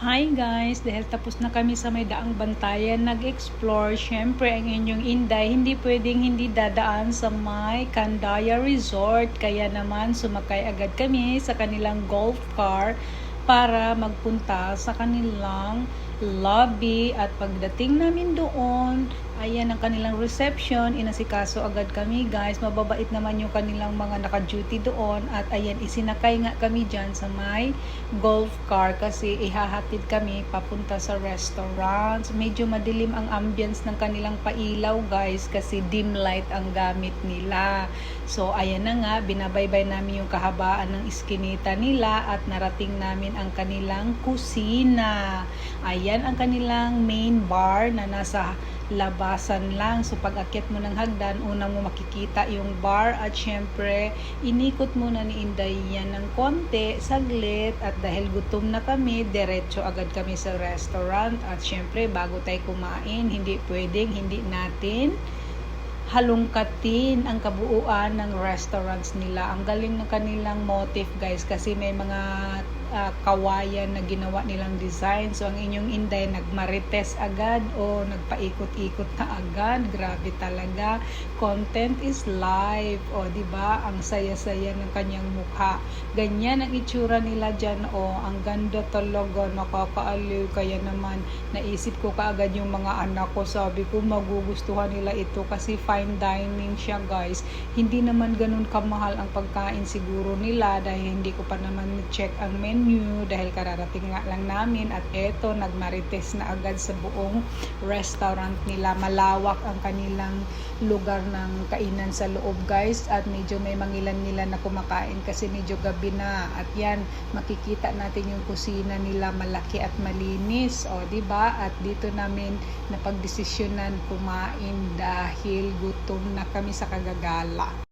Hi guys! Dahil tapos na kami sa may daang bantayan nag-explore, syempre ang inyong Inday hindi pwedeng hindi dadaan sa may Candaya Resort. Kaya naman sumakay agad kami sa kanilang golf car para magpunta sa kanilang lobby. At pagdating namin doon, ayan ang kanilang reception, inasikaso agad kami guys. Mababait naman yung kanilang mga naka-duty doon. At ayan, isinakay nga kami dyan sa may golf car kasi ihahatid kami papunta sa restaurant. Medyo madilim ang ambience ng kanilang pailaw guys kasi dim light ang gamit nila. So ayan na nga, binabaybay namin yung kahabaan ng iskinita nila at narating namin ang kanilang kusina. Ayan ang kanilang main bar na nasa labasan lang. So pag akyat mo ng hagdan, unang mo makikita yung bar at syempre inikot muna ni Inday yan ng konti, saglit, at dahil gutom na kami, diretso agad kami sa restaurant. At syempre bago tayo kumain, hindi pwedeng hindi natin halongkatin ang kabuuan ng restaurants nila. Ang galing ng kanilang motif guys kasi may mga kawayan na ginawa nilang design. So ang inyong Inday nagmarites agad o nagpaikot-ikot na agad. Grabe talaga. Content is life. O di ba? Ang saya-saya ng kanyang mukha. Ganyan ang itsura nila diyan. O ang ganda talaga, nakakaaliw. Kaya naman naisip ko kaagad yung mga anak ko. Sabi ko magugustuhan nila ito kasi fine dining siya guys. Hindi naman ganun kamahal ang pagkain siguro nila dahil hindi ko pa naman check ang menu dahil kararating nga lang namin. At eto, nagmarites na agad sa buong restaurant nila. Malawak ang kanilang lugar ng kainan sa loob guys at medyo may mangilan-ngilan na kumakain kasi medyo gabi na. At yan, makikita natin yung kusina nila, malaki at malinis. O di ba? At dito namin napagdesisyonan kumain dahil gutom na kami sa kagagala.